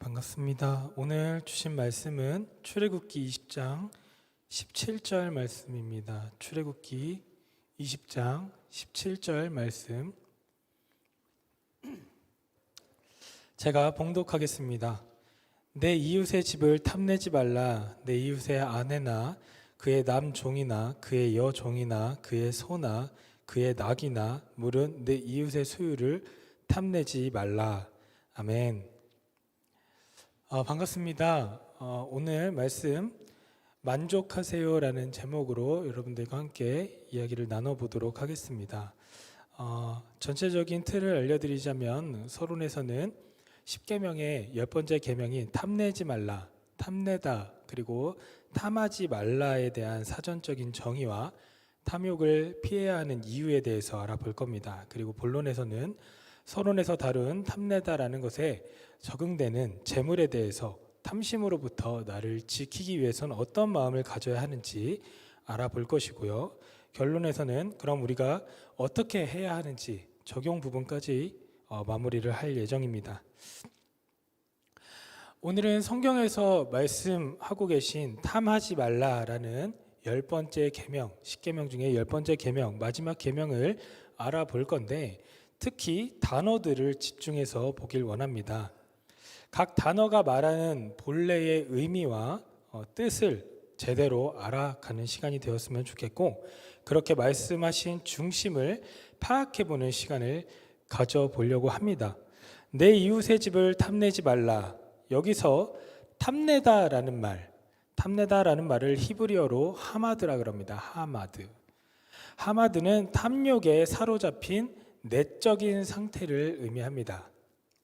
반갑습니다. 오늘 주신 말씀은 출애굽기 20장 17절 말씀입니다. 출애굽기 20장 17절 말씀 제가 봉독하겠습니다. 내 이웃의 집을 탐내지 말라. 내 이웃의 아내나 그의 남종이나 그의 여종이나 그의 소나 그의 낙이나 물은 내 이웃의 소유를 탐내지 말라. 아멘. 반갑습니다. 오늘 말씀 만족하세요라는 제목으로 여러분들과 함께 이야기를 나눠보도록 하겠습니다. 전체적인 틀을 알려드리자면 서론에서는 10계명의 10번째 계명인 탐내지 말라, 탐내다, 그리고 탐하지 말라에 대한 사전적인 정의와 탐욕을 피해야 하는 이유에 대해서 알아볼 겁니다. 그리고 본론에서는 서론에서 다룬 탐내다라는 것에 적응되는 재물에 대해서 탐심으로부터 나를 지키기 위해서는 어떤 마음을 가져야 하는지 알아볼 것이고요. 결론에서는 그럼 우리가 어떻게 해야 하는지 적용 부분까지 마무리를 할 예정입니다. 오늘은 성경에서 말씀하고 계신 탐하지 말라라는 10번째 계명, 10계명 중에 10번째 계명, 마지막 계명을 알아볼 건데 특히 단어들을 집중해서 보길 원합니다. 각 단어가 말하는 본래의 의미와 뜻을 제대로 알아가는 시간이 되었으면 좋겠고, 그렇게 말씀하신 중심을 파악해보는 시간을 가져보려고 합니다. 내 이웃의 집을 탐내지 말라. 여기서 탐내다라는 말을 히브리어로 하마드라 그럽니다. 하마드는 탐욕에 사로잡힌 내적인 상태를 의미합니다.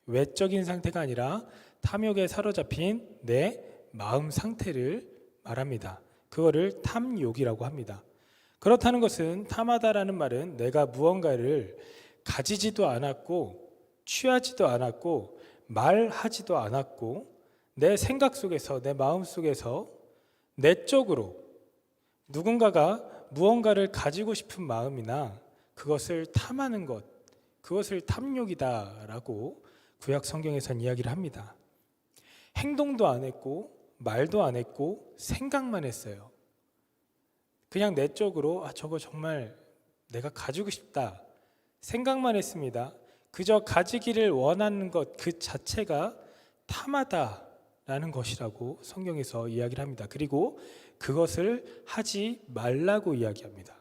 외적인 상태가 아니라 탐욕에 사로잡힌 내 마음 상태를 말합니다. 그거를 탐욕이라고 합니다. 그렇다는 것은 탐하다라는 말은 내가 무언가를 가지지도 않았고 취하지도 않았고 말하지도 않았고 내 생각 속에서 내 마음 속에서 내적으로 누군가가 무언가를 가지고 싶은 마음이나 그것을 탐하는 것, 그것을 탐욕이다라고 구약 성경에서는 이야기를 합니다. 행동도 안 했고 말도 안 했고 생각만 했어요. 그냥 내적으로 저거 정말 내가 가지고 싶다 생각만 했습니다. 그저 가지기를 원하는 것 그 자체가 탐하다라는 것이라고 성경에서 이야기를 합니다. 그리고 그것을 하지 말라고 이야기합니다.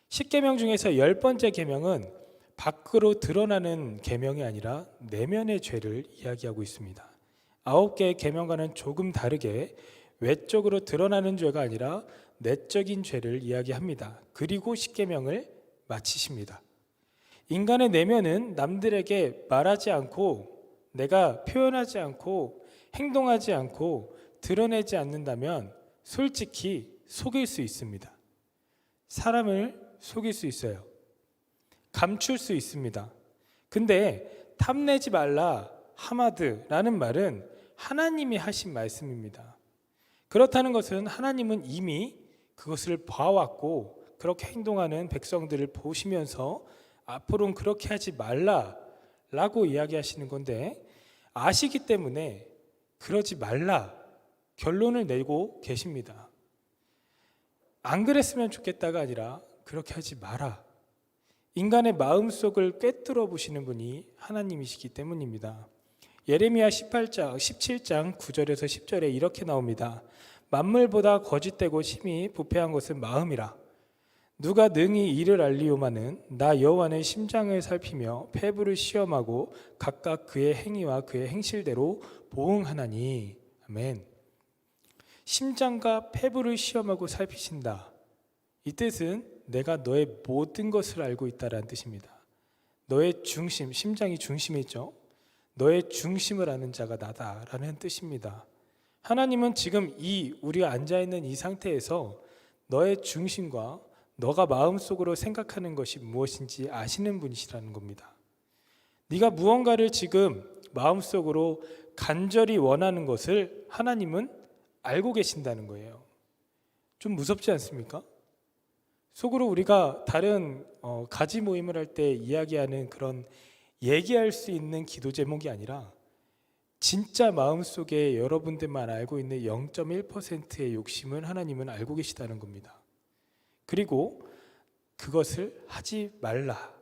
10계명 중에서 10번째 계명은 밖으로 드러나는 계명이 아니라 내면의 죄를 이야기하고 있습니다. 9개의 계명과는 조금 다르게 외적으로 드러나는 죄가 아니라 내적인 죄를 이야기합니다. 그리고 10계명을 마치십니다. 인간의 내면은 남들에게 말하지 않고 내가 표현하지 않고 행동하지 않고 드러내지 않는다면 솔직히 속일 수 있습니다. 사람을 속일 수 있어요. 감출 수 있습니다. 근데 탐내지 말라 하마드라는 말은 하나님이 하신 말씀입니다. 그렇다는 것은 하나님은 이미 그것을 봐왔고 그렇게 행동하는 백성들을 보시면서 앞으로는 그렇게 하지 말라라고 이야기하시는 건데 아시기 때문에 그러지 말라 결론을 내고 계십니다. 안 그랬으면 좋겠다가 아니라 그렇게 하지 마라. 인간의 마음속을 꿰뚫어 보시는 분이 하나님이시기 때문입니다. 예레미야 17장 9절에서 10절에 이렇게 나옵니다. 만물보다 거짓되고 심히 부패한 것은 마음이라. 누가 능히 이를 알리오마는 나 여호와는 심장을 살피며 폐부를 시험하고 각각 그의 행위와 그의 행실대로 보응하나니. 아멘. 심장과 폐부를 시험하고 살피신다. 이 뜻은 내가 너의 모든 것을 알고 있다라는 뜻입니다. 너의 중심, 심장이 중심이죠. 너의 중심을 아는 자가 나다라는 뜻입니다. 하나님은 지금 우리가 앉아있는 이 상태에서 너의 중심과 너가 마음속으로 생각하는 것이 무엇인지 아시는 분이시라는 겁니다. 네가 무언가를 지금 마음속으로 간절히 원하는 것을 하나님은 알고 계신다는 거예요. 좀 무섭지 않습니까? 속으로 우리가 다른 가지 모임을 할 때 이야기하는 그런 얘기할 수 있는 기도 제목이 아니라 진짜 마음속에 여러분들만 알고 있는 0.1%의 욕심을 하나님은 알고 계시다는 겁니다. 그리고 그것을 하지 말라,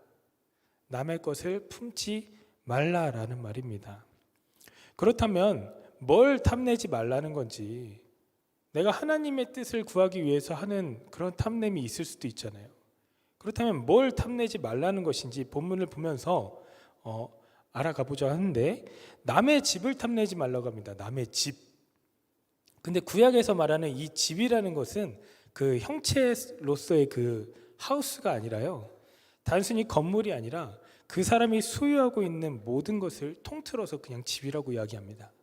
남의 것을 품지 말라라는 말입니다. 그렇다면 뭘 탐내지 말라는 건지, 내가 하나님의 뜻을 구하기 위해서 하는 그런 탐냄이 있을 수도 있잖아요. 그렇다면 뭘 탐내지 말라는 것인지 본문을 보면서 알아가 보자 하는데, 남의 집을 탐내지 말라고 합니다. 남의 집. 근데 구약에서 말하는 이 집이라는 것은 그 형체로서의 그 하우스가 아니라요, 단순히 건물이 아니라 그 사람이 소유하고 있는 모든 것을 통틀어서 그냥 집이라고 이야기합니다.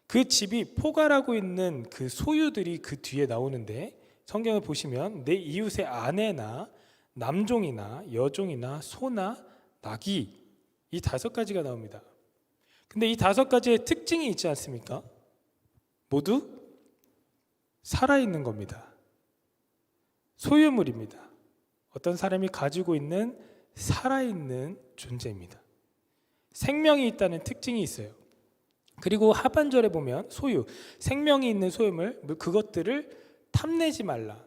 그 집이 포괄하고 있는 그 소유들이 그 뒤에 나오는데, 성경을 보시면 내 이웃의 아내나 남종이나 여종이나 소나 낙이, 이 5가지가 나옵니다. 근데 이 5가지의 특징이 있지 않습니까? 모두 살아있는 겁니다. 소유물입니다. 어떤 사람이 가지고 있는 살아있는 존재입니다. 생명이 있다는 특징이 있어요. 그리고 하반절에 보면 소유, 생명이 있는 소유물, 그것들을 탐내지 말라.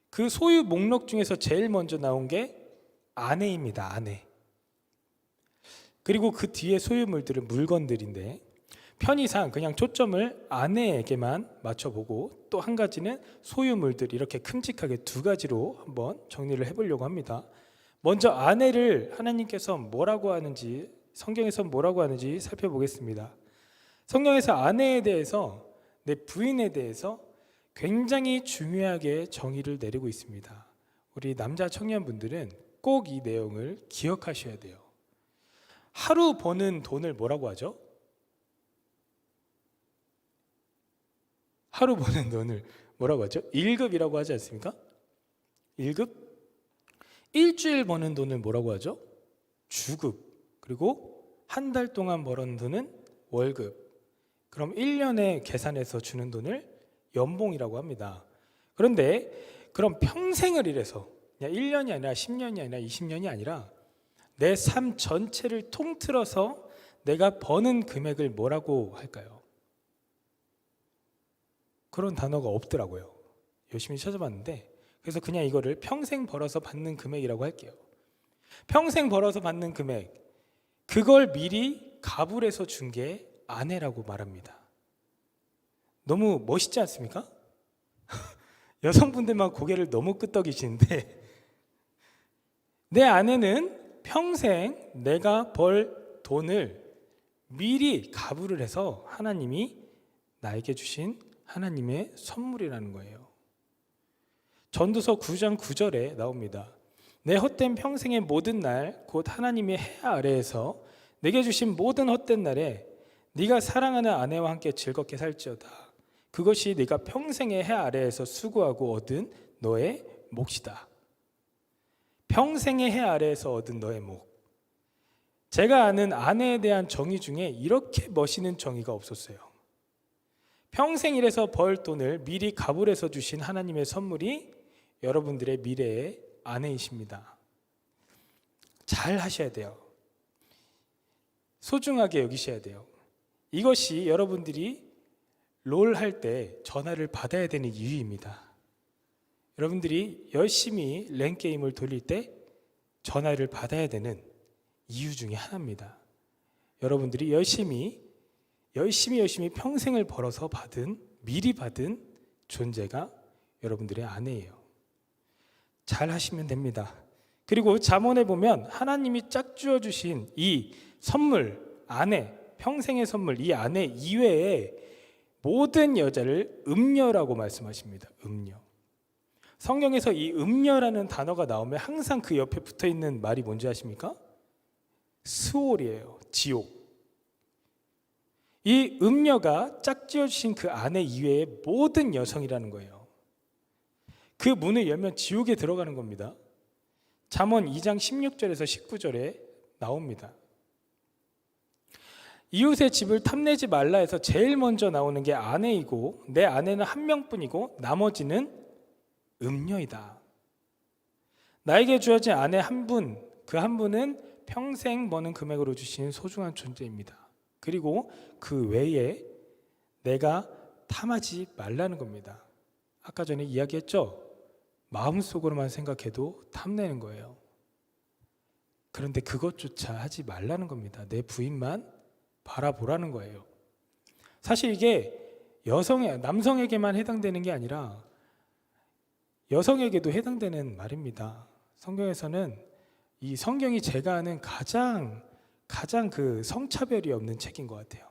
그 소유 목록 중에서 제일 먼저 나온 게 아내입니다. 아내. 그리고 그 뒤에 소유물들은 물건들인데, 편의상 그냥 초점을 아내에게만 맞춰보고, 또 한 가지는 소유물들, 이렇게 큼직하게 2가지로 한번 정리를 해보려고 합니다. 먼저 아내를 하나님께서 뭐라고 하는지, 성경에서 뭐라고 하는지 살펴보겠습니다. 성경에서 아내에 대해서, 내 부인에 대해서 굉장히 중요하게 정의를 내리고 있습니다. 우리 남자 청년분들은 꼭 이 내용을 기억하셔야 돼요. 하루 버는 돈을 뭐라고 하죠? 하루 버는 돈을 뭐라고 하죠? 1급이라고 하지 않습니까? 1급? 일주일 버는 돈을 뭐라고 하죠? 주급. 그리고 한 달 동안 벌은 돈은 월급. 그럼 1년에 계산해서 주는 돈을 연봉이라고 합니다. 그런데 그럼 평생을 일해서, 그냥 1년이 아니라 10년이 아니라 20년이 아니라 내 삶 전체를 통틀어서 내가 버는 금액을 뭐라고 할까요? 그런 단어가 없더라고요. 열심히 찾아봤는데, 그래서 그냥 이거를 평생 벌어서 받는 금액이라고 할게요. 평생 벌어서 받는 금액, 그걸 미리 가불해서 준 게 아내라고 말합니다. 너무 멋있지 않습니까? 여성분들만 고개를 너무 끄덕이시는데, 내 아내는 평생 내가 벌 돈을 미리 가불을 해서 하나님이 나에게 주신 하나님의 선물이라는 거예요. 전도서 9장 9절에 나옵니다. 내 헛된 평생의 모든 날 곧 하나님의 해 아래에서 내게 주신 모든 헛된 날에 네가 사랑하는 아내와 함께 즐겁게 살지어다. 그것이 네가 평생의 해 아래에서 수고하고 얻은 너의 몫이다. 평생의 해 아래에서 얻은 너의 몫. 제가 아는 아내에 대한 정의 중에 이렇게 멋있는 정의가 없었어요. 평생 일해서 벌 돈을 미리 가불해서 주신 하나님의 선물이 여러분들의 미래의 아내이십니다. 잘 하셔야 돼요. 소중하게 여기셔야 돼요. 이것이 여러분들이 롤 할 때 전화를 받아야 되는 이유입니다. 여러분들이 열심히 랭 게임을 돌릴 때 전화를 받아야 되는 이유 중에 하나입니다. 여러분들이 열심히 평생을 벌어서 미리 받은 존재가 여러분들의 아내예요. 잘 하시면 됩니다. 그리고 잠언에 보면 하나님이 짝지어 주신 이 선물, 아내, 평생의 선물, 이 아내 이외에 모든 여자를 음녀라고 말씀하십니다. 음녀. 성경에서 이 음녀라는 단어가 나오면 항상 그 옆에 붙어있는 말이 뭔지 아십니까? 스올이에요. 지옥. 이 음녀가 짝지어 주신 그 아내 이외의 모든 여성이라는 거예요. 그 문을 열면 지옥에 들어가는 겁니다. 잠언 2장 16절에서 19절에 나옵니다. 이웃의 집을 탐내지 말라 해서 제일 먼저 나오는 게 아내이고, 내 아내는 한 명뿐이고 나머지는 음녀이다. 나에게 주어진 아내 한 분, 그 한 분은 평생 버는 금액으로 주신 소중한 존재입니다. 그리고 그 외에 내가 탐하지 말라는 겁니다. 아까 전에 이야기했죠? 마음속으로만 생각해도 탐내는 거예요. 그런데 그것조차 하지 말라는 겁니다. 내 부인만 바라보라는 거예요. 사실 이게 남성에게만 해당되는 게 아니라 여성에게도 해당되는 말입니다. 성경에서는 이 성경이 제가 아는 가장 그 성차별이 없는 책인 것 같아요.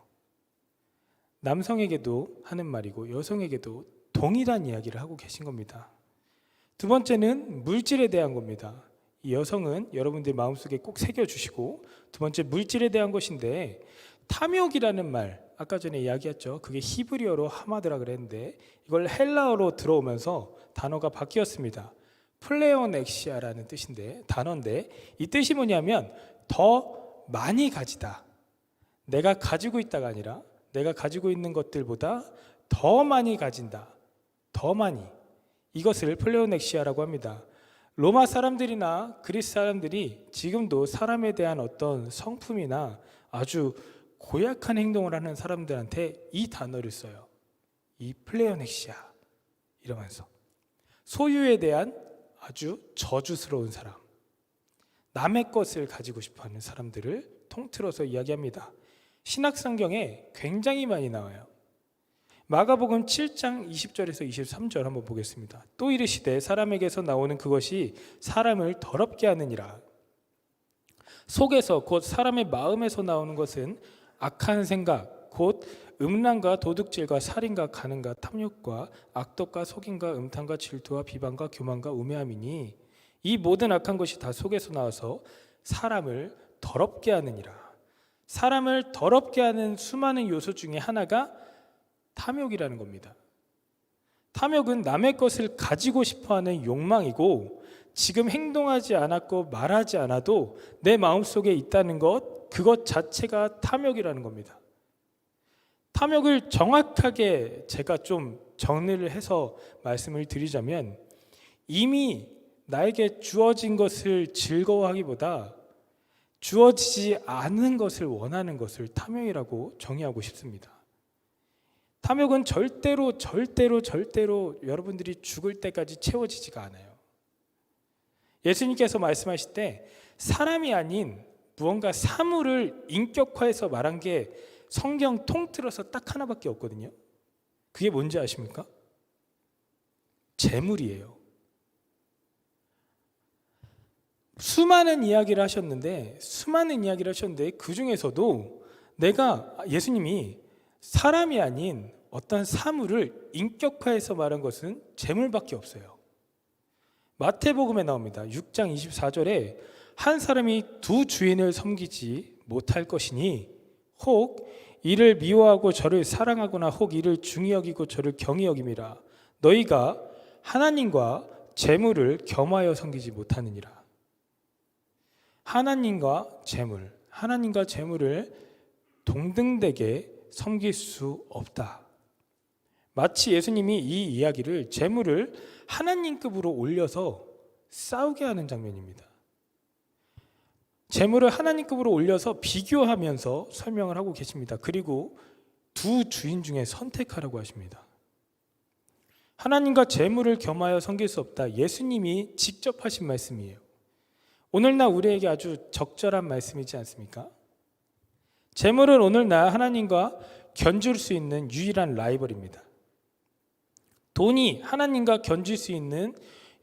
남성에게도 하는 말이고 여성에게도 동일한 이야기를 하고 계신 겁니다. 두 번째는 물질에 대한 겁니다. 이 여성은 여러분들 마음속에 꼭 새겨주시고, 두 번째 물질에 대한 것인데, 탐욕이라는 말, 아까 전에 이야기했죠. 그게 히브리어로 하마드라 그랬는데 이걸 헬라어로 들어오면서 단어가 바뀌었습니다. 플레오넥시아라는 단어인데, 이 뜻이 뭐냐면 더 많이 가지다. 내가 가지고 있다가 아니라 내가 가지고 있는 것들보다 더 많이 가진다. 더 많이. 이것을 플레오넥시아라고 합니다. 로마 사람들이나 그리스 사람들이 지금도 사람에 대한 어떤 성품이나 아주 고약한 행동을 하는 사람들한테 이 단어를 써요. 이 플레오넥시아 이러면서 소유에 대한 아주 저주스러운 사람, 남의 것을 가지고 싶어하는 사람들을 통틀어서 이야기합니다. 신약성경에 굉장히 많이 나와요. 마가복음 7장 20절에서 23절 한번 보겠습니다. 또 이르시되 사람에게서 나오는 그것이 사람을 더럽게 하느니라. 속에서 곧 사람의 마음에서 나오는 것은 악한 생각, 곧 음란과 도둑질과 살인과 간음과 탐욕과 악독과 속임과 음탕과 질투와 비방과 교만과 우매함이니 이 모든 악한 것이 다 속에서 나와서 사람을 더럽게 하느니라. 사람을 더럽게 하는 수많은 요소 중에 하나가 탐욕이라는 겁니다. 탐욕은 남의 것을 가지고 싶어하는 욕망이고, 지금 행동하지 않았고 말하지 않아도 내 마음속에 있다는 것, 그것 자체가 탐욕이라는 겁니다. 탐욕을 정확하게 제가 좀 정리를 해서 말씀을 드리자면, 이미 나에게 주어진 것을 즐거워하기보다 주어지지 않은 것을 원하는 것을 탐욕이라고 정의하고 싶습니다. 탐욕은 절대로 여러분들이 죽을 때까지 채워지지가 않아요. 예수님께서 말씀하실 때 사람이 아닌 무언가 사물을 인격화해서 말한 게 성경 통틀어서 딱 하나밖에 없거든요. 그게 뭔지 아십니까? 재물이에요. 수많은 이야기를 하셨는데 그 중에서도 예수님이 사람이 아닌 어떤 사물을 인격화해서 말한 것은 재물밖에 없어요. 마태복음에 나옵니다. 6장 24절에 한 사람이 두 주인을 섬기지 못할 것이니 혹 이를 미워하고 저를 사랑하거나 혹 이를 중히 여기고 저를 경히 여김이라. 너희가 하나님과 재물을 겸하여 섬기지 못하느니라. 하나님과 재물을 동등되게 섬길 수 없다. 마치 예수님이 이 이야기를 재물을 하나님급으로 올려서 싸우게 하는 장면입니다. 재물을 하나님급으로 올려서 비교하면서 설명을 하고 계십니다. 그리고 두 주인 중에 선택하라고 하십니다. 하나님과 재물을 겸하여 섬길 수 없다. 예수님이 직접 하신 말씀이에요. 오늘날 우리에게 아주 적절한 말씀이지 않습니까? 재물은 오늘날 하나님과 견줄 수 있는 유일한 라이벌입니다. 돈이 하나님과 견줄 수 있는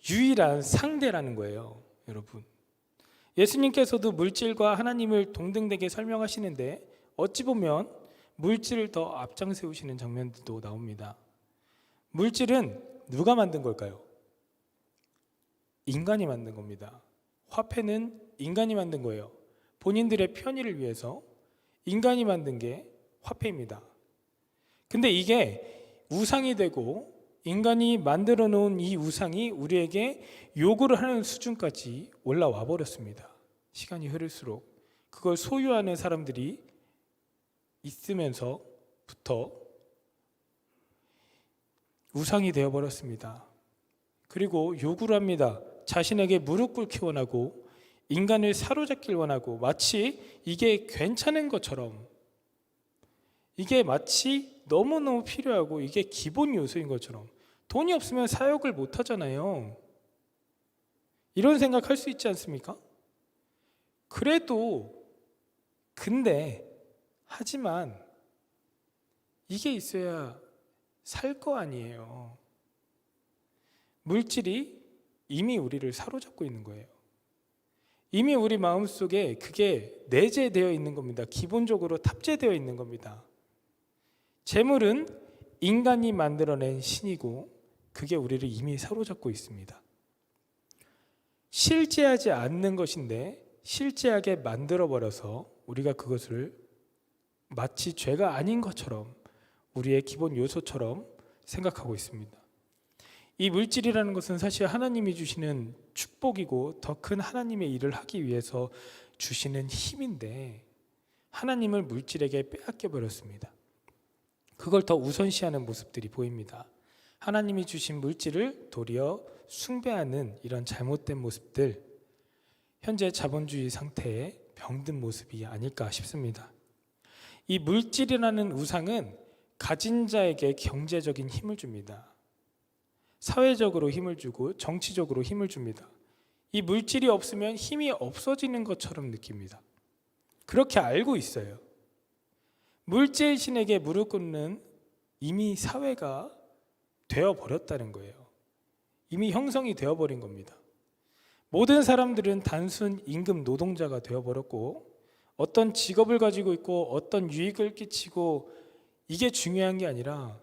유일한 상대라는 거예요, 여러분. 예수님께서도 물질과 하나님을 동등되게 설명하시는데 어찌 보면 물질을 더 앞장세우시는 장면도 나옵니다. 물질은 누가 만든 걸까요? 인간이 만든 겁니다. 화폐는 인간이 만든 거예요. 본인들의 편의를 위해서 인간이 만든 게 화폐입니다. 근데 이게 우상이 되고 인간이 만들어 놓은 이 우상이 우리에게 요구를 하는 수준까지 올라와 버렸습니다. 시간이 흐를수록 그걸 소유하는 사람들이 있으면서부터 우상이 되어 버렸습니다. 그리고 요구를 합니다. 자신에게 무릎 꿇기 원하고 인간을 사로잡길 원하고 마치 이게 괜찮은 것처럼 이게 마치 너무너무 필요하고 이게 기본 요소인 것처럼 돈이 없으면 사역을 못 하잖아요. 이런 생각할 수 있지 않습니까? 그래도 근데 하지만 이게 있어야 살 거 아니에요. 물질이 이미 우리를 사로잡고 있는 거예요. 이미 우리 마음속에 그게 내재되어 있는 겁니다. 기본적으로 탑재되어 있는 겁니다. 재물은 인간이 만들어낸 신이고 그게 우리를 이미 사로잡고 있습니다. 실제하지 않는 것인데 실제하게 만들어버려서 우리가 그것을 마치 죄가 아닌 것처럼 우리의 기본 요소처럼 생각하고 있습니다. 이 물질이라는 것은 사실 하나님이 주시는 축복이고 더 큰 하나님의 일을 하기 위해서 주시는 힘인데 하나님을 물질에게 빼앗겨 버렸습니다. 그걸 더 우선시하는 모습들이 보입니다. 하나님이 주신 물질을 도리어 숭배하는 이런 잘못된 모습들, 현재 자본주의 상태에 병든 모습이 아닐까 싶습니다. 이 물질이라는 우상은 가진 자에게 경제적인 힘을 줍니다. 사회적으로 힘을 주고 정치적으로 힘을 줍니다. 이 물질이 없으면 힘이 없어지는 것처럼 느낍니다. 그렇게 알고 있어요. 물질 신에게 무릎 꿇는 이미 사회가 되어버렸다는 거예요. 이미 형성이 되어버린 겁니다. 모든 사람들은 단순 임금 노동자가 되어버렸고 어떤 직업을 가지고 있고 어떤 유익을 끼치고 이게 중요한 게 아니라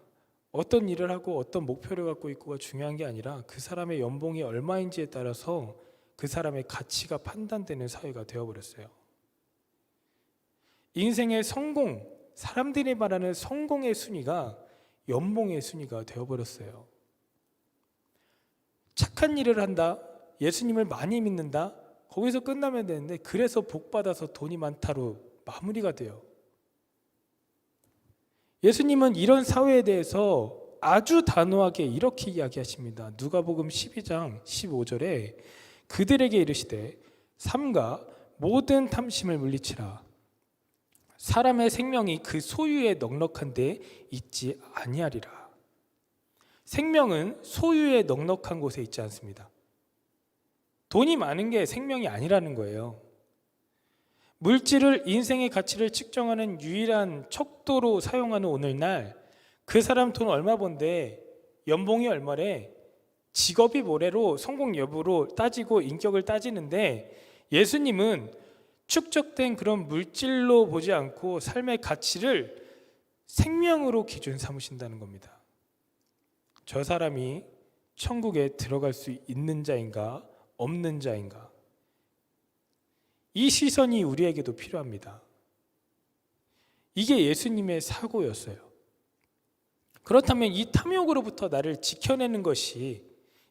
어떤 일을 하고 어떤 목표를 갖고 있고가 중요한 게 아니라 그 사람의 연봉이 얼마인지에 따라서 그 사람의 가치가 판단되는 사회가 되어버렸어요. 인생의 성공, 사람들이 말하는 성공의 순위가 연봉의 순위가 되어버렸어요. 착한 일을 한다, 예수님을 많이 믿는다, 거기서 끝나면 되는데 그래서 복받아서 돈이 많다로 마무리가 돼요. 예수님은 이런 사회에 대해서 아주 단호하게 이렇게 이야기하십니다. 누가복음 12장 15절에 그들에게 이르시되 삼가 모든 탐심을 물리치라. 사람의 생명이 그 소유에 넉넉한 데 있지 아니하리라. 생명은 소유에 넉넉한 곳에 있지 않습니다. 돈이 많은 게 생명이 아니라는 거예요. 물질을 인생의 가치를 측정하는 유일한 척도로 사용하는 오늘날 그 사람 돈 얼마 번데 연봉이 얼마래 직업이 뭐래로 성공 여부로 따지고 인격을 따지는데 예수님은 축적된 그런 물질로 보지 않고 삶의 가치를 생명으로 기준 삼으신다는 겁니다. 저 사람이 천국에 들어갈 수 있는 자인가 없는 자인가 이 시선이 우리에게도 필요합니다. 이게 예수님의 사고였어요. 그렇다면 이 탐욕으로부터 나를 지켜내는 것이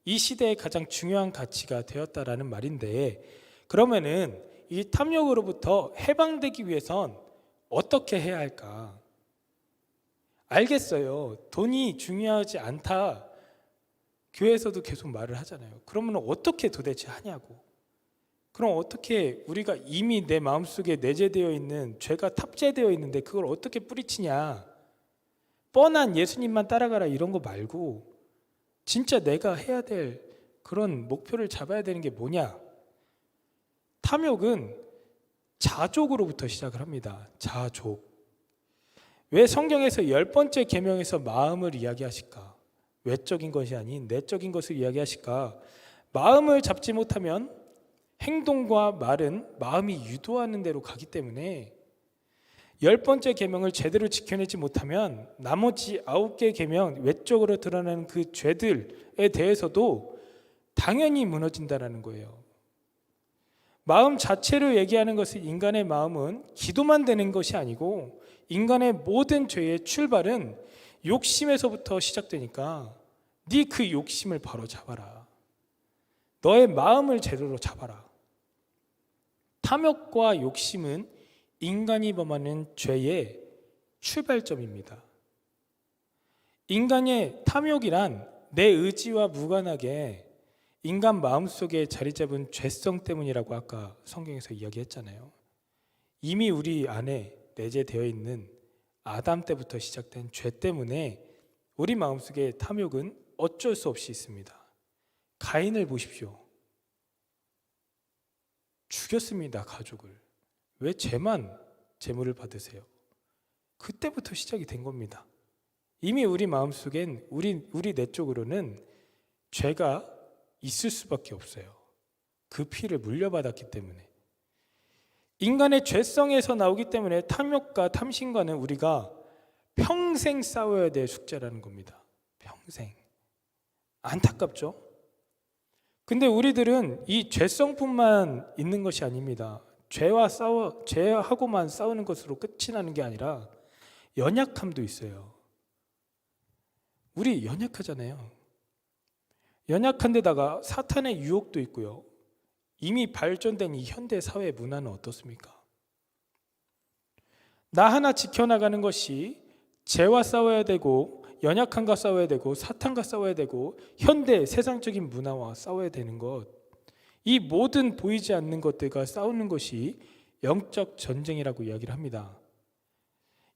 이 시대의 가장 중요한 가치가 되었다라는 말인데 그러면은 이 탐욕으로부터 해방되기 위해선 어떻게 해야 할까? 알겠어요. 돈이 중요하지 않다. 교회에서도 계속 말을 하잖아요. 그러면 어떻게 도대체 하냐고. 그럼 어떻게 우리가 이미 내 마음속에 내재되어 있는 죄가 탑재되어 있는데 그걸 어떻게 뿌리치냐. 뻔한 예수님만 따라가라 이런 거 말고 진짜 내가 해야 될 그런 목표를 잡아야 되는 게 뭐냐. 탐욕은 자족으로부터 시작을 합니다. 자족. 왜 성경에서 10번째 계명에서 마음을 이야기하실까? 외적인 것이 아닌 내적인 것을 이야기하실까? 마음을 잡지 못하면 행동과 말은 마음이 유도하는 대로 가기 때문에 10번째 계명을 제대로 지켜내지 못하면 나머지 9개 계명 외적으로 드러나는 그 죄들에 대해서도 당연히 무너진다는 거예요. 마음 자체로 얘기하는 것은 인간의 마음은 기도만 되는 것이 아니고 인간의 모든 죄의 출발은 욕심에서부터 시작되니까 네 그 욕심을 바로 잡아라. 너의 마음을 제대로 잡아라. 탐욕과 욕심은 인간이 범하는 죄의 출발점입니다. 인간의 탐욕이란 내 의지와 무관하게 인간 마음속에 자리 잡은 죄성 때문이라고 아까 성경에서 이야기했잖아요. 이미 우리 안에 내재되어 있는 아담 때부터 시작된 죄 때문에 우리 마음속에 탐욕은 어쩔 수 없이 있습니다. 가인을 보십시오. 죽였습니다, 가족을. 왜 죄만 제물을 받으세요? 그때부터 시작이 된 겁니다. 이미 우리 마음속엔 우리 내 쪽으로는 죄가 있을 수밖에 없어요. 그 피를 물려받았기 때문에. 인간의 죄성에서 나오기 때문에 탐욕과 탐심과는 우리가 평생 싸워야 될 숙제라는 겁니다. 평생. 안타깝죠? 근데 우리들은 이 죄성뿐만 있는 것이 아닙니다. 죄하고만 싸우는 것으로 끝이 나는 게 아니라 연약함도 있어요. 우리 연약하잖아요. 연약한 데다가 사탄의 유혹도 있고요. 이미 발전된 이 현대 사회 문화는 어떻습니까? 나 하나 지켜나가는 것이 죄와 싸워야 되고 연약함과 싸워야 되고 사탄과 싸워야 되고 현대 세상적인 문화와 싸워야 되는 것, 이 모든 보이지 않는 것들과 싸우는 것이 영적 전쟁이라고 이야기를 합니다.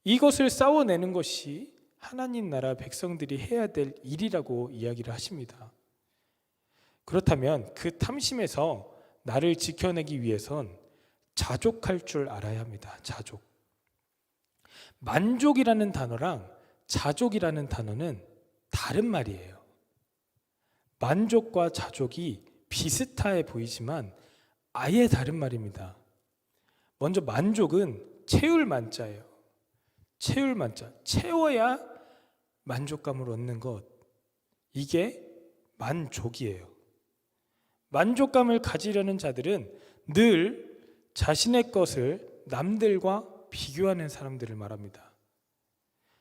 이것을 싸워내는 것이 하나님 나라 백성들이 해야 될 일이라고 이야기를 하십니다. 그렇다면 그 탐심에서 나를 지켜내기 위해선 자족할 줄 알아야 합니다. 자족. 만족이라는 단어랑 자족이라는 단어는 다른 말이에요. 만족과 자족이 비슷해 보이지만 아예 다른 말입니다. 먼저 만족은 채울 만자예요. 채울 만자. 채워야 만족감을 얻는 것. 이게 만족이에요. 만족감을 가지려는 자들은 늘 자신의 것을 남들과 비교하는 사람들을 말합니다.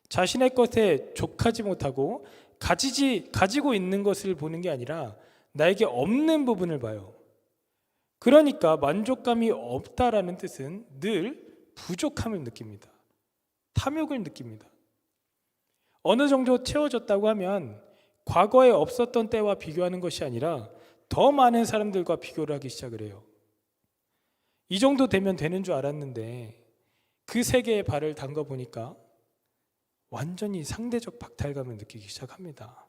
자신의 것에 족하지 못하고 가지고 있는 것을 보는 게 아니라 나에게 없는 부분을 봐요. 그러니까 만족감이 없다라는 뜻은 늘 부족함을 느낍니다. 탐욕을 느낍니다. 어느 정도 채워졌다고 하면 과거에 없었던 때와 비교하는 것이 아니라 더 많은 사람들과 비교를 하기 시작을 해요. 이 정도 되면 되는 줄 알았는데 그 세계에 발을 담가 보니까 완전히 상대적 박탈감을 느끼기 시작합니다.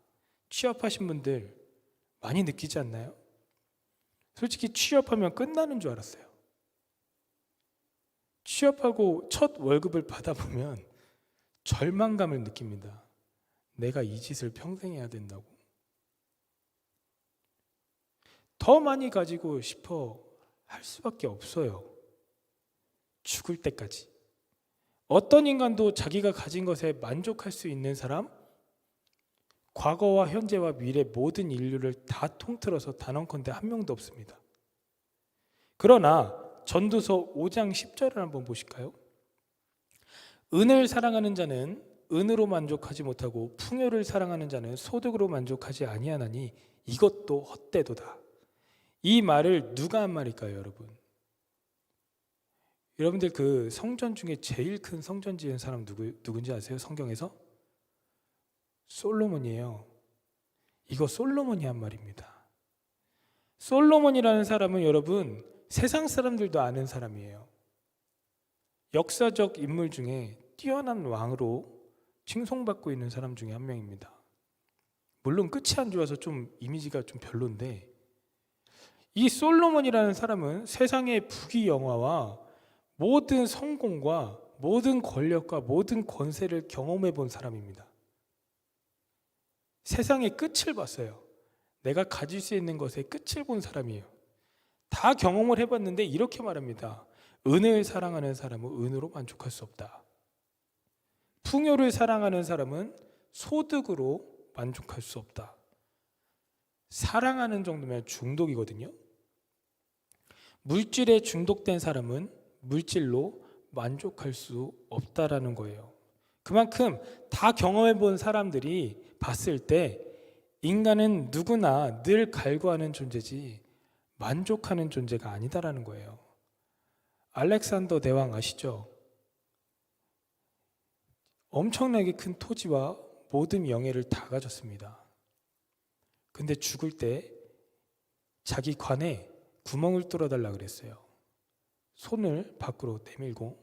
취업하신 분들 많이 느끼지 않나요? 솔직히 취업하면 끝나는 줄 알았어요. 취업하고 첫 월급을 받아보면 절망감을 느낍니다. 내가 이 짓을 평생 해야 된다고. 더 많이 가지고 싶어 할 수밖에 없어요. 죽을 때까지. 어떤 인간도 자기가 가진 것에 만족할 수 있는 사람, 과거와 현재와 미래 모든 인류를 다 통틀어서 단언컨대 한 명도 없습니다. 그러나 전도서 5장 10절을 한번 보실까요? 은을 사랑하는 자는 은으로 만족하지 못하고 풍요를 사랑하는 자는 소득으로 만족하지 아니하나니 이것도 헛되도다. 이 말을 누가 한 말일까요, 여러분? 여러분들 그 성전 중에 제일 큰 성전 지은 사람 누군지 아세요? 성경에서? 솔로몬이에요. 이거 솔로몬이 한 말입니다. 솔로몬이라는 사람은 여러분 세상 사람들도 아는 사람이에요. 역사적 인물 중에 뛰어난 왕으로 칭송받고 있는 사람 중에 한 명입니다. 물론 끝이 안 좋아서 좀 이미지가 좀 별론데, 이 솔로몬이라는 사람은 세상의 부귀영화와 모든 성공과 모든 권력과 모든 권세를 경험해 본 사람입니다. 세상의 끝을 봤어요. 내가 가질 수 있는 것의 끝을 본 사람이에요. 다 경험을 해봤는데 이렇게 말합니다. 은을 사랑하는 사람은 은으로 만족할 수 없다. 풍요를 사랑하는 사람은 소득으로 만족할 수 없다. 사랑하는 정도면 중독이거든요. 물질에 중독된 사람은 물질로 만족할 수 없다라는 거예요. 그만큼 다 경험해 본 사람들이 봤을 때 인간은 누구나 늘 갈구하는 존재지 만족하는 존재가 아니다라는 거예요. 알렉산더 대왕 아시죠? 엄청나게 큰 토지와 모든 영예를 다 가졌습니다. 근데 죽을 때 자기 관에 구멍을 뚫어달라 그랬어요. 손을 밖으로 내밀고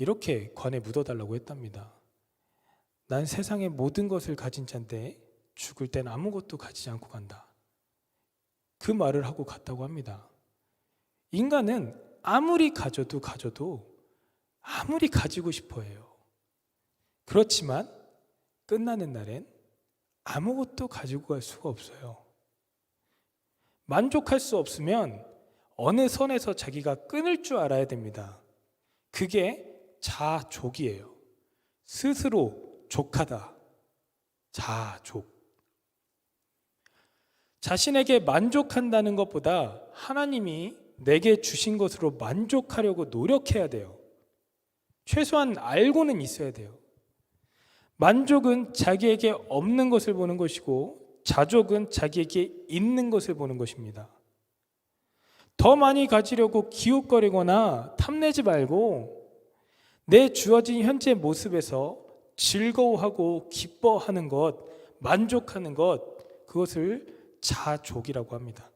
이렇게 관에 묻어달라고 했답니다. 난 세상의 모든 것을 가진 자인데 죽을 땐 아무것도 가지지 않고 간다. 그 말을 하고 갔다고 합니다. 인간은 아무리 가져도 아무리 가지고 싶어 해요. 그렇지만 끝나는 날엔 아무것도 가지고 갈 수가 없어요. 만족할 수 없으면 어느 선에서 자기가 끊을 줄 알아야 됩니다. 그게 자족이에요. 스스로 족하다. 자족. 자신에게 만족한다는 것보다 하나님이 내게 주신 것으로 만족하려고 노력해야 돼요. 최소한 알고는 있어야 돼요. 만족은 자기에게 없는 것을 보는 것이고 자족은 자기에게 있는 것을 보는 것입니다. 더 많이 가지려고 기웃거리거나 탐내지 말고 내 주어진 현재 모습에서 즐거워하고 기뻐하는 것, 만족하는 것, 그것을 자족이라고 합니다.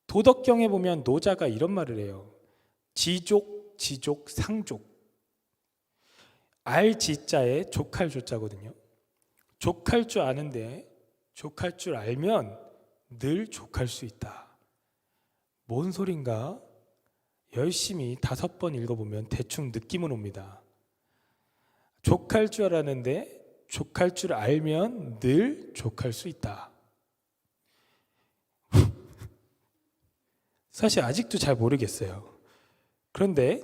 도덕경에 보면 노자가 이런 말을 해요. 지족, 지족, 상족. 알지자에 족할 조자거든요. 족할 줄 아는데 족할 줄 알면 늘 족할 수 있다. 뭔 소린가? 열심히 5번 읽어보면 대충 느낌은 옵니다. 족할 줄 알았는데 족할 줄 알면 늘 족할 수 있다. 사실 아직도 잘 모르겠어요. 그런데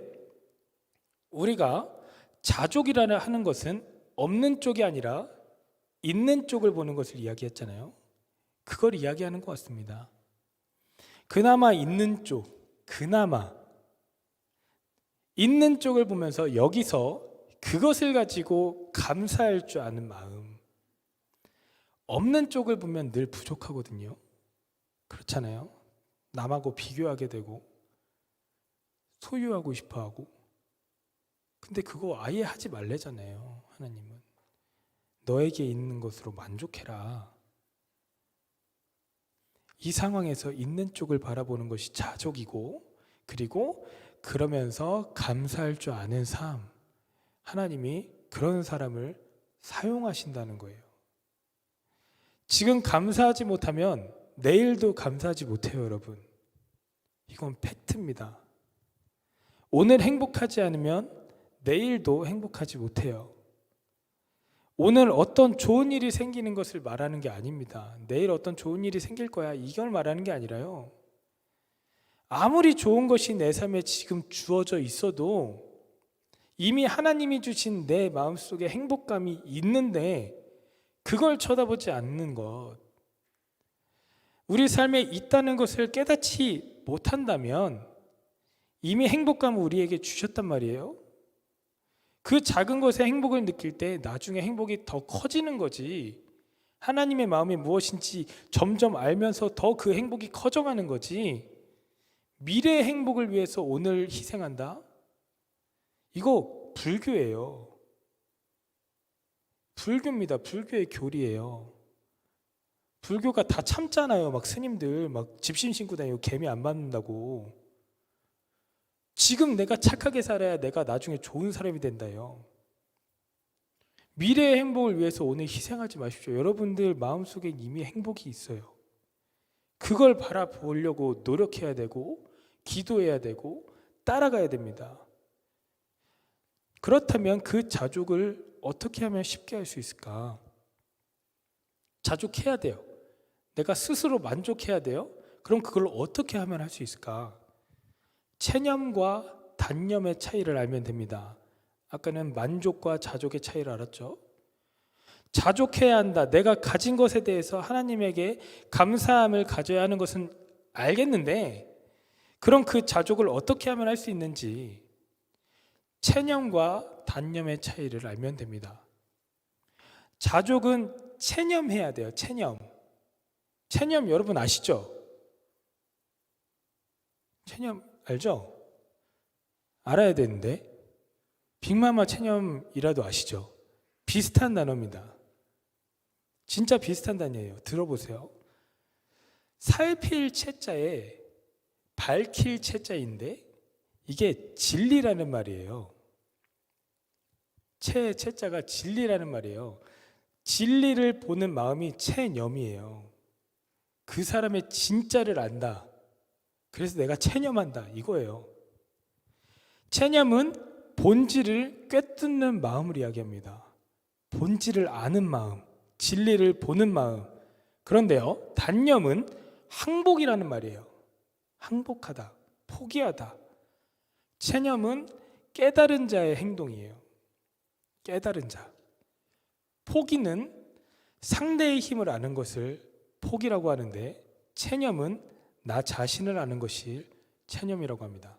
우리가 자족이라는 하는 것은 없는 쪽이 아니라 있는 쪽을 보는 것을 이야기했잖아요. 그걸 이야기하는 것 같습니다. 그나마 있는 쪽, 그나마 있는 쪽을 보면서 여기서 그것을 가지고 감사할 줄 아는 마음. 없는 쪽을 보면 늘 부족하거든요. 그렇잖아요. 남하고 비교하게 되고 소유하고 싶어하고. 근데 그거 아예 하지 말래잖아요. 하나님은 너에게 있는 것으로 만족해라. 이 상황에서 있는 쪽을 바라보는 것이 자족이고, 그리고 그러면서 감사할 줄 아는 삶, 하나님이 그런 사람을 사용하신다는 거예요. 지금 감사하지 못하면 내일도 감사하지 못해요, 여러분. 이건 팩트입니다. 오늘 행복하지 않으면 내일도 행복하지 못해요. 오늘 어떤 좋은 일이 생기는 것을 말하는 게 아닙니다. 내일 어떤 좋은 일이 생길 거야, 이걸 말하는 게 아니라요. 아무리 좋은 것이 내 삶에 지금 주어져 있어도 이미 하나님이 주신 내 마음속에 행복감이 있는데 그걸 쳐다보지 않는 것, 우리 삶에 있다는 것을 깨닫지 못한다면 이미 행복감을 우리에게 주셨단 말이에요. 그 작은 것에 행복을 느낄 때 나중에 행복이 더 커지는 거지, 하나님의 마음이 무엇인지 점점 알면서 더 그 행복이 커져가는 거지, 미래의 행복을 위해서 오늘 희생한다? 이거 불교예요. 불교입니다. 불교의 교리예요. 불교가 다 참잖아요. 막 스님들 막 집신 신고 다니고 개미 안 맞는다고. 지금 내가 착하게 살아야 내가 나중에 좋은 사람이 된다요. 미래의 행복을 위해서 오늘 희생하지 마십시오. 여러분들 마음속에 이미 행복이 있어요. 그걸 바라보려고 노력해야 되고 기도해야 되고 따라가야 됩니다. 그렇다면 그 자족을 어떻게 하면 쉽게 할 수 있을까? 자족해야 돼요. 내가 스스로 만족해야 돼요. 그럼 그걸 어떻게 하면 할 수 있을까? 체념과 단념의 차이를 알면 됩니다. 아까는 만족과 자족의 차이를 알았죠. 자족해야 한다. 내가 가진 것에 대해서 하나님에게 감사함을 가져야 하는 것은 알겠는데, 그럼 그 자족을 어떻게 하면 할 수 있는지 체념과 단념의 차이를 알면 됩니다. 자족은 체념해야 돼요. 체념 여러분 아시죠? 체념 알죠? 알아야 되는데. 빅마마 체념이라도 아시죠? 비슷한 단어입니다. 진짜 비슷한 단어예요. 들어보세요. 살필 채자에 밝힐 채자인데 이게 진리라는 말이에요. 채자가 진리라는 말이에요. 진리를 보는 마음이 체념이에요. 그 사람의 진짜를 안다. 그래서 내가 체념한다 이거예요. 체념은 본질을 꿰뚫는 마음을 이야기합니다. 본질을 아는 마음, 진리를 보는 마음. 그런데요, 단념은 항복이라는 말이에요. 항복하다, 포기하다. 체념은 깨달은 자의 행동이에요. 깨달은 자. 포기는 상대의 힘을 아는 것을 포기라고 하는데, 체념은 나 자신을 아는 것이 체념이라고 합니다.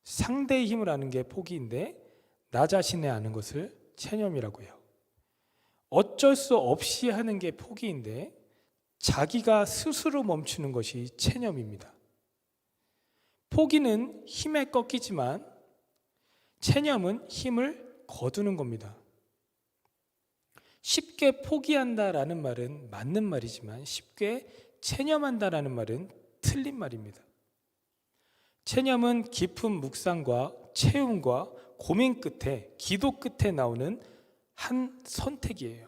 상대의 힘을 아는 게 포기인데, 나 자신을 아는 것을 체념이라고 해요. 어쩔 수 없이 하는 게 포기인데, 자기가 스스로 멈추는 것이 체념입니다. 포기는 힘에 꺾이지만 체념은 힘을 거두는 겁니다. 쉽게 포기한다라는 말은 맞는 말이지만 쉽게 체념한다라는 말은 틀린 말입니다. 체념은 깊은 묵상과 체험과 고민 끝에, 기도 끝에 나오는 한 선택이에요.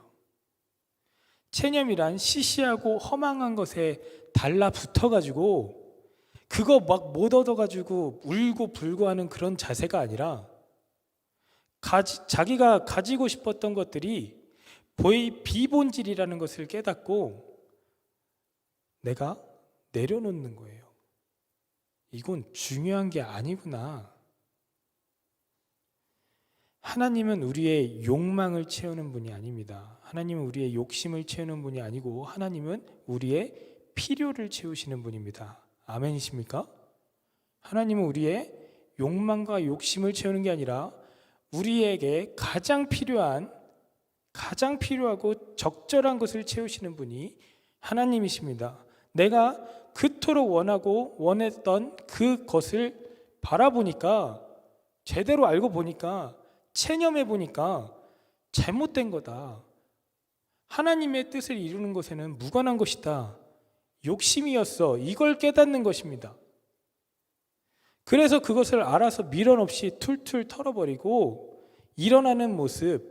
체념이란 시시하고 허망한 것에 달라붙어가지고 그거 막 못 얻어가지고 울고 불고 하는 그런 자세가 아니라 자기가 가지고 싶었던 것들이 비본질이라는 것을 깨닫고 내가 내려놓는 거예요. 이건 중요한 게 아니구나. 하나님은 우리의 욕망을 채우는 분이 아닙니다. 하나님은 우리의 욕심을 채우는 분이 아니고 하나님은 우리의 필요를 채우시는 분입니다. 아멘이십니까? 하나님은 우리의 욕망과 욕심을 채우는 게 아니라 우리에게 가장 필요하고 적절한 것을 채우시는 분이 하나님이십니다. 내가 그토록 원했던 그것을 바라보니까, 제대로 알고 보니까, 체념해 보니까 잘못된 거다. 하나님의 뜻을 이루는 것에는 무관한 것이다. 욕심이었어. 이걸 깨닫는 것입니다. 그래서 그것을 알아서 미련 없이 툴툴 털어버리고 일어나는 모습,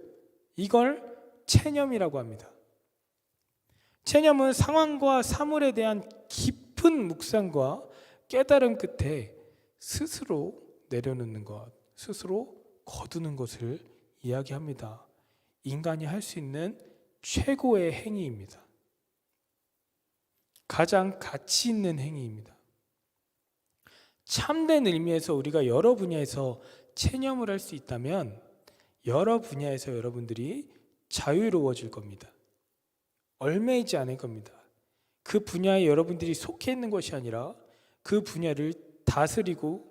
이걸 체념이라고 합니다. 체념은 상황과 사물에 대한 깊은 묵상과 깨달음 끝에 스스로 내려놓는 것, 스스로 거두는 것을 이야기합니다. 인간이 할 수 있는 최고의 행위입니다. 가장 가치 있는 행위입니다. 참된 의미에서 우리가 여러 분야에서 체념을 할 수 있다면 여러 분야에서 여러분들이 자유로워질 겁니다. 얽매이지 않을 겁니다. 그 분야에 여러분들이 속해 있는 것이 아니라 그 분야를 다스리고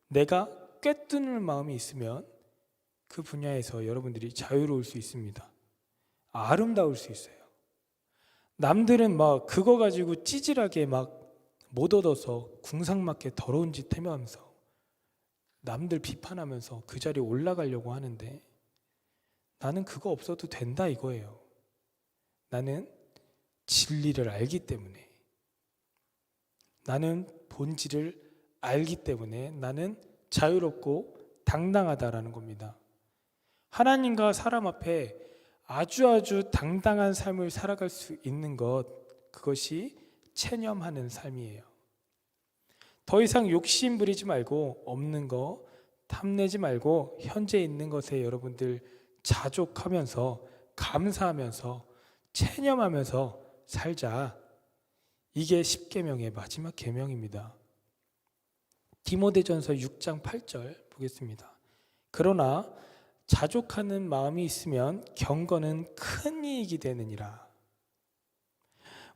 내가 꿰뚫는 마음이 있으면 그 분야에서 여러분들이 자유로울 수 있습니다. 아름다울 수 있어요. 남들은 막 그거 가지고 찌질하게 막 못 얻어서 궁상맞게 더러운 짓 하면서 남들 비판하면서 그 자리에 올라가려고 하는데 나는 그거 없어도 된다 이거예요. 나는 진리를 알기 때문에, 나는 본질을 알기 때문에 나는 자유롭고 당당하다라는 겁니다. 하나님과 사람 앞에 아주 당당한 삶을 살아갈 수 있는 것, 그것이 체념하는 삶이에요. 더 이상 욕심 부리지 말고 없는 거 탐내지 말고 현재 있는 것에 여러분들 자족하면서 감사하면서 체념하면서 살자. 이게 십계명의 마지막 계명입니다. 디모데전서 6장 8절 보겠습니다. 그러나 자족하는 마음이 있으면 경건은 큰 이익이 되느니라.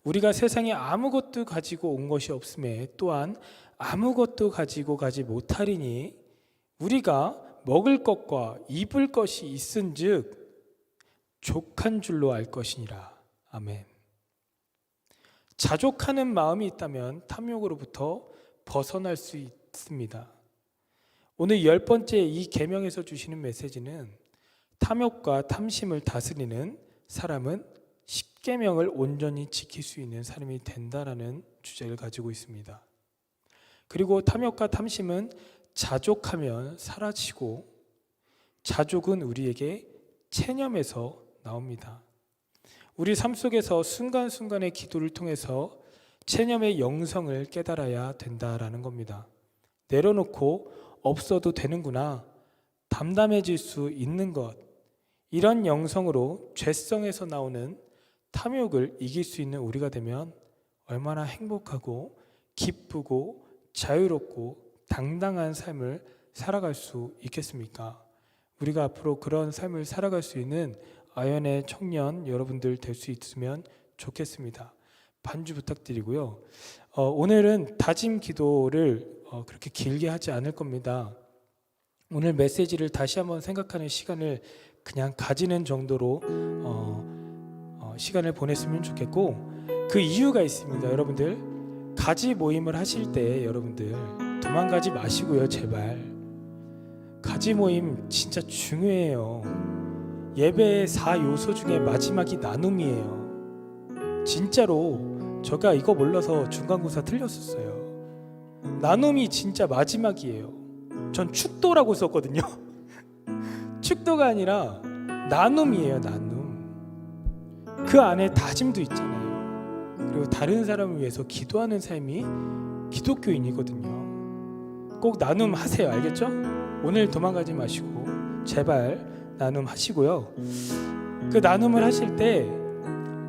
우리가 세상에 아무것도 가지고 온 것이 없음에 또한 아무것도 가지고 가지 못하리니 우리가 먹을 것과 입을 것이 있은즉 족한 줄로 알 것이니라. 아멘. 자족하는 마음이 있다면 탐욕으로부터 벗어날 수 있습니다. 오늘 10번째 이 계명에서 주시는 메시지는 탐욕과 탐심을 다스리는 사람은 십계명을 온전히 지킬 수 있는 사람이 된다라는 주제를 가지고 있습니다. 그리고 탐욕과 탐심은 자족하면 사라지고 자족은 우리에게 체념에서 나옵니다. 우리 삶 속에서 순간순간의 기도를 통해서 체념의 영성을 깨달아야 된다라는 겁니다. 내려놓고 없어도 되는구나, 담담해질 수 있는 것, 이런 영성으로 죄성에서 나오는 탐욕을 이길 수 있는 우리가 되면 얼마나 행복하고 기쁘고 자유롭고 당당한 삶을 살아갈 수 있겠습니까? 우리가 앞으로 그런 삶을 살아갈 수 있는 아연의 청년 여러분들 될 수 있으면 좋겠습니다. 반주 부탁드리고요. 오늘은 다짐 기도를 그렇게 길게 하지 않을 겁니다. 오늘 메시지를 다시 한번 생각하는 시간을 그냥 가지는 정도로 시간을 보냈으면 좋겠고, 그 이유가 있습니다. 여러분들 가지 모임을 하실 때 여러분들 도망가지 마시고요, 제발. 가지 모임 진짜 중요해요. 예배의 4요소 중에 마지막이 나눔이에요. 진짜로 제가 이거 몰라서 중간고사 틀렸었어요. 나눔이 진짜 마지막이에요. 전 축도라고 썼거든요. 축도가 아니라 나눔이에요, 나눔. 그 안에 다짐도 있잖아요. 그리고 다른 사람을 위해서 기도하는 삶이 기독교인이거든요. 꼭 나눔하세요, 알겠죠? 오늘 도망가지 마시고 제발 나눔하시고요. 그 나눔을 하실 때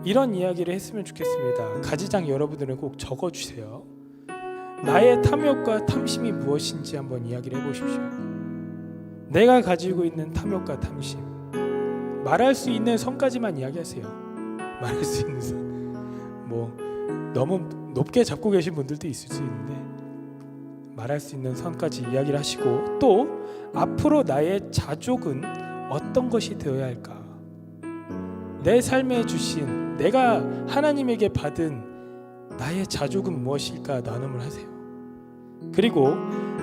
이런 이야기를 했으면 좋겠습니다. 가지장 여러분들은 꼭 적어주세요. 나의 탐욕과 탐심이 무엇인지 한번 이야기를 해보십시오. 내가 가지고 있는 탐욕과 탐심, 말할 수 있는 선까지만 이야기하세요. 말할 수 있는 선. 너무 높게 잡고 계신 분들도 있을 수 있는데 말할 수 있는 선까지 이야기를 하시고, 또 앞으로 나의 자족은 어떤 것이 되어야 할까? 내 삶에 주신, 내가 하나님에게 받은 나의 자족은 무엇일까? 나눔을 하세요. 그리고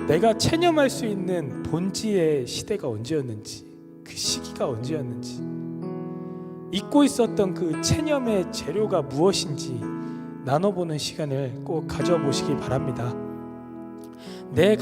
내가 체념할 수 있는 본지의 시대가 언제였는지, 그 시기가 언제였는지, 잊고 있었던 그 체념의 재료가 무엇인지 나눠보는 시간을 꼭 가져보시기 바랍니다. 내